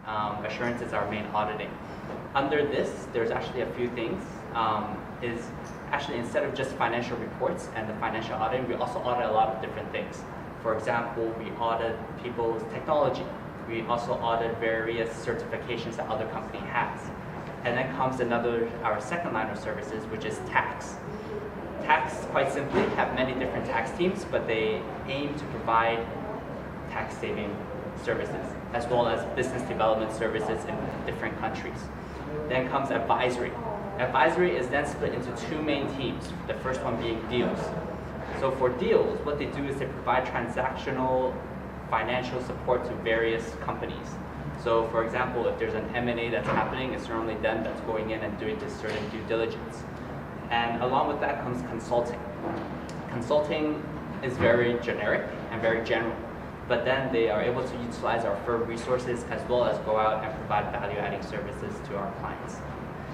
assurance is our main auditing. Under this, there's actually a few things. Is actually instead of just financial reports and the financial auditing, we also audit a lot of different things. For example, we audit people's technology. We also audit various certifications that other company has. And then comes our second line of services, which is tax. Tax, quite simply, have many different tax teams, but they aim to provide tax saving services, as well as business development services in different countries. Then comes advisory. Advisory is then split into two main teams, the first one being deals. So for deals, what they do is they provide transactional financial support to various companies. So for example, if there's an M&A that's happening, it's normally them that's going in and doing this certain due diligence. And along with that comes consulting. Consulting is very generic and very general, but then they are able to utilize our firm resources as well as go out and provide value-adding services to our clients.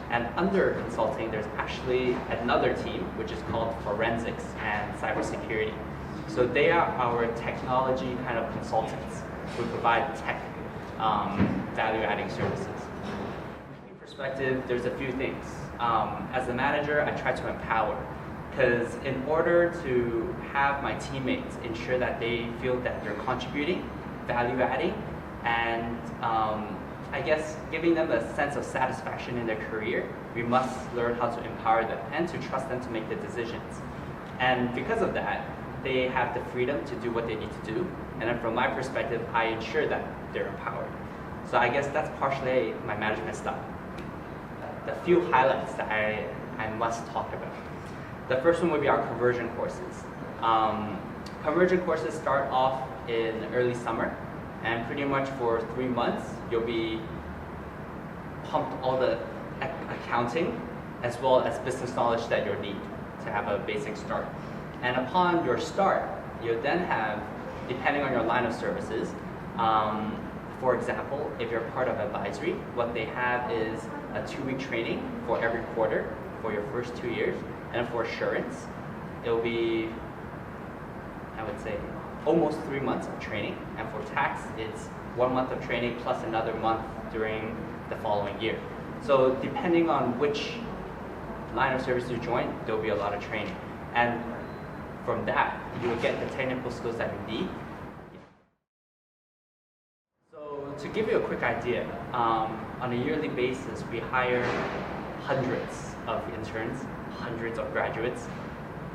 And under consulting, there's actually another team, which is called forensics and cybersecurity. So they are our technology kind of consultants who provide tech value-adding services. From my perspective, there's a few things. As a manager, I try to empower, because in order to have my teammates ensure that they feel that they're contributing, value-adding, and I guess giving them a sense of satisfaction in their career, we must learn how to empower them and to trust them to make the decisions. And because of that, they have the freedom to do what they need to do. And then from my perspective, I ensure that they're empowered. So I guess that's partially my management style. The few highlights that I must talk about. The first one would be our conversion courses. Conversion courses start off in early summer, and pretty much for 3 months, you'll be pumped all the accounting as well as business knowledge that you'll need to have a basic start. And upon your start, you'll then have, depending on your line of services, for example, if you're part of advisory, what they have is a 2-week training for every quarter for your first 2 years. And for assurance, it'll be, I would say, almost 3 months of training. And for tax, it's 1 month of training plus another month during the following year. So depending on which line of service you join, there'll be a lot of training. And from that, you will get the technical skills that you need. So to give you a quick idea, on a yearly basis, we hire hundreds of interns, hundreds of graduates.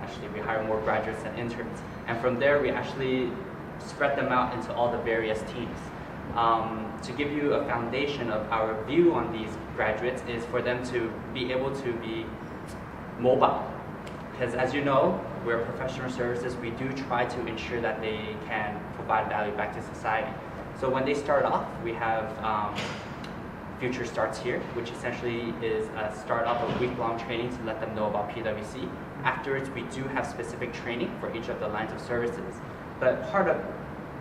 Actually, we hire more graduates than interns. And from there, we actually spread them out into all the various teams. To give you a foundation of our view on these graduates is for them to be able to be mobile. Because as you know, we're professional services, we do try to ensure that they can provide value back to society. So when they start off, we have Future Starts Here, which essentially is a start off of week-long training to let them know about PwC. Afterwards, we do have specific training for each of the lines of services. But part of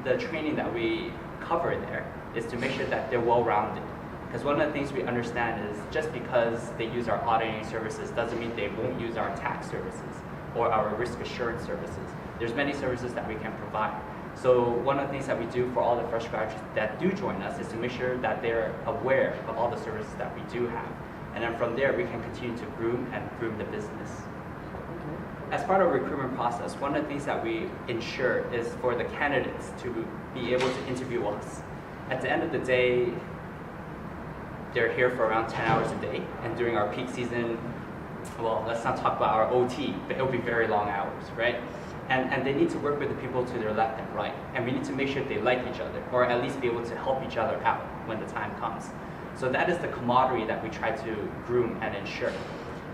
the training that we cover there is to make sure that they're well-rounded. Because one of the things we understand is just because they use our auditing services doesn't mean they won't use our tax services or our risk assurance services. There's many services that we can provide. So one of the things that we do for all the fresh graduates that do join us is to make sure that they're aware of all the services that we do have. And then from there, we can continue to groom the business. As part of the recruitment process, one of the things that we ensure is for the candidates to be able to interview us. At the end of the day, they're here for around 10 hours a day, and during our peak season, well, let's not talk about our OT, but it'll be very long hours, right? And they need to work with the people to their left and right, and we need to make sure they like each other, or at least be able to help each other out when the time comes. So that is the camaraderie that we try to groom and ensure.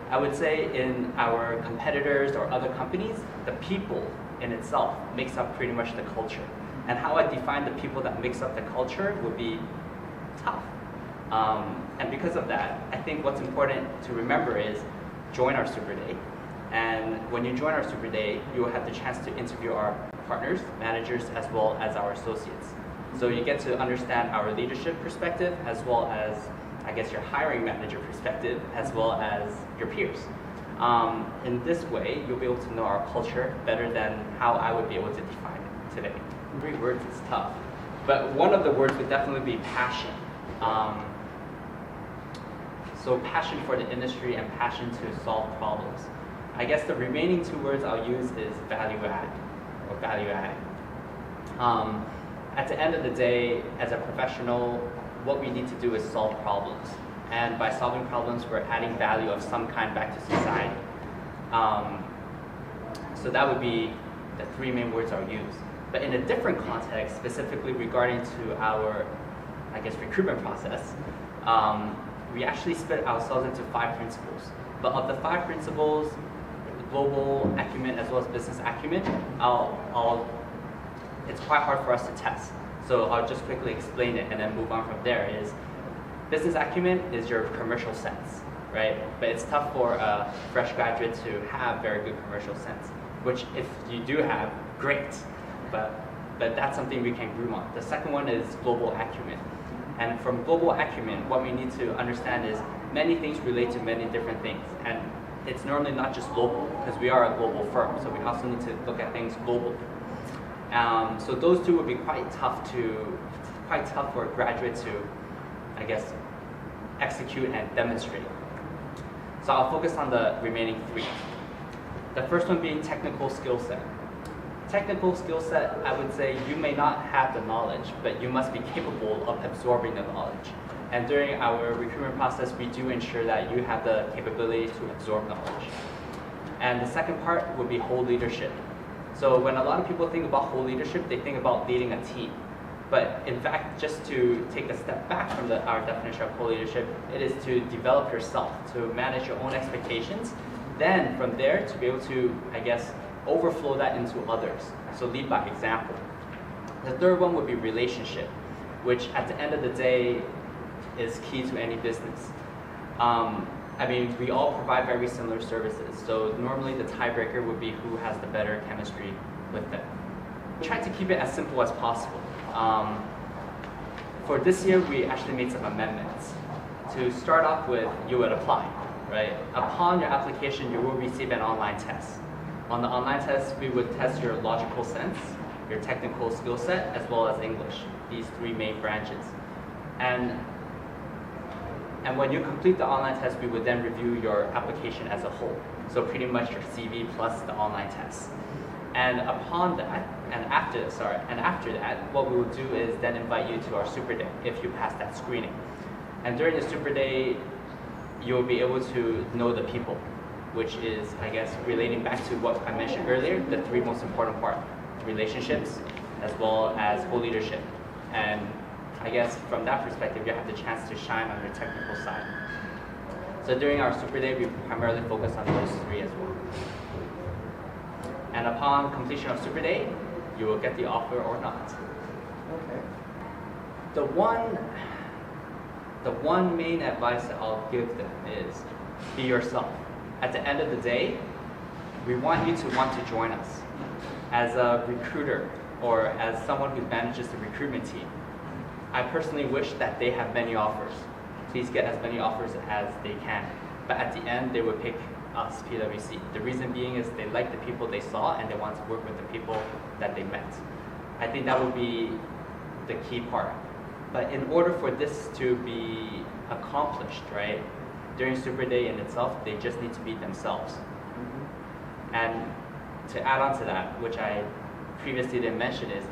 I would say in our competitors or other companies, the people in itself makes up pretty much the culture. And how I define the people that makes up the culture would be tough. And because of that, I think what's important to remember is join our Super Day. And when you join our Super Day, you will have the chance to interview our partners, managers, as well as our associates. So you get to understand our leadership perspective, as well as, I guess, your hiring manager perspective, as well as your peers. In this way, you'll be able to know our culture better than how I would be able to define it today. 3 words is tough, but one of the words would definitely be passion. So passion for the industry and passion to solve problems. I guess the remaining two words I'll use is value add or value adding. At the end of the day, as a professional, what we need to do is solve problems. And by solving problems, we're adding value of some kind back to society. So that would be the three main words I'll use. But in a different context, specifically regarding to our, I guess, recruitment process, we actually split ourselves into 5 principles. But of the 5 principles, global acumen as well as business acumen, it's quite hard for us to test. So I'll just quickly explain it and then move on from there. Is business acumen is your commercial sense, right? But it's tough for a fresh graduate to have very good commercial sense, which if you do have, great. But that's something we can groom on. The second one is global acumen. And from global acumen, what we need to understand is many things relate to many different things. And it's normally not just local, because we are a global firm, so we also need to look at things globally. So those two would be quite tough for a graduate to, I guess, execute and demonstrate. So I'll focus on the remaining 3. The first one being technical skill set. Technical skill set, I would say you may not have the knowledge, but you must be capable of absorbing the knowledge. And during our recruitment process, we do ensure that you have the capability to absorb knowledge. And the second part would be whole leadership. So when a lot of people think about whole leadership, they think about leading a team. But in fact, just to take a step back from our definition of whole leadership, it is to develop yourself, to manage your own expectations. Then from there, to be able to, I guess, overflow that into others. So lead by example. The third one would be relationship, which at the end of the day is key to any business. I mean, we all provide very similar services. So normally the tiebreaker would be who has the better chemistry with them. We try to keep it as simple as possible. For this year, we actually made some amendments. To start off with, you would apply, right? Upon your application, you will receive an online test. On the online test, we would test your logical sense, your technical skill set, as well as English, these 3 main branches. And when you complete the online test, we would then review your application as a whole. So pretty much your CV plus the online test. And upon that, and after that, what we will do is then invite you to our Super Day if you pass that screening. And during the Super Day, you'll be able to know the people, which is, I guess, relating back to what I mentioned earlier, the 3 most important parts: relationships, as well as whole leadership. And I guess from that perspective, you have the chance to shine on your technical side. So during our Super Day, we primarily focus on those 3 as well. And upon completion of Super Day, you will get the offer or not. Okay. The one main advice that I'll give them is be yourself. At the end of the day, we want you to want to join us. As a recruiter or as someone who manages the recruitment team, I personally wish that they have many offers. Please get as many offers as they can. But at the end, they would pick us, PwC. The reason being is they like the people they saw and they want to work with the people that they met. I think that would be the key part. But in order for this to be accomplished, right, during Super Day in itself, they just need to be themselves. Mm-hmm. And to add on to that, which I previously didn't mention, is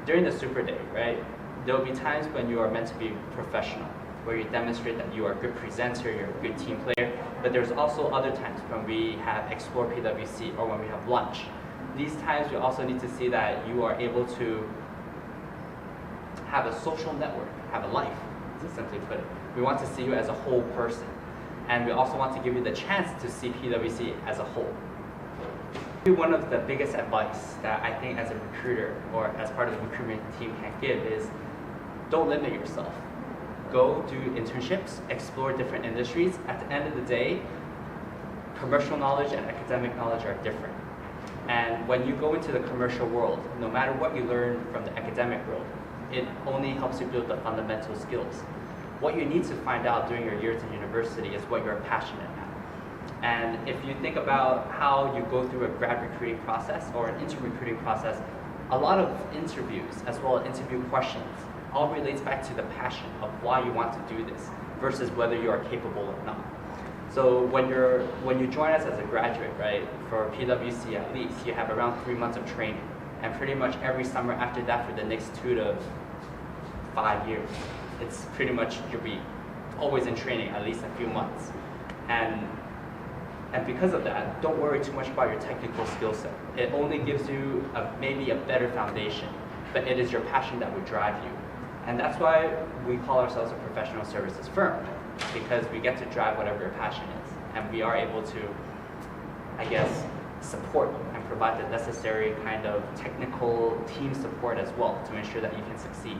during the Super Day, right, there will be times when you are meant to be professional, where you demonstrate that you are a good presenter, you're a good team player, but there's also other times when we have Explore PwC or when we have lunch. These times we also need to see that you are able to have a social network, have a life, to simply put it. We want to see you as a whole person. And we also want to give you the chance to see PwC as a whole. One of the biggest advice that I think as a recruiter or as part of the recruitment team can give is don't limit yourself. Go do internships, explore different industries. At the end of the day, commercial knowledge and academic knowledge are different. And when you go into the commercial world, no matter what you learn from the academic world, it only helps you build the fundamental skills. What you need to find out during your years in university is what you're passionate about. And if you think about how you go through a grad recruiting process or an intern recruiting process, a lot of interviews as well as interview questions all relates back to the passion of why you want to do this versus whether you are capable or not. So when you join us as a graduate, right, for PwC at least, you have around 3 months of training, and pretty much every summer after that for the next 2 to 5 years, it's pretty much you'll be always in training at least a few months, and because of that, don't worry too much about your technical skill set. It only gives you maybe a better foundation, but it is your passion that would drive you, and that's why we call ourselves a professional services firm, because we get to drive whatever your passion is, and we are able to, I guess, support and provide the necessary kind of technical team support as well to ensure that you can succeed.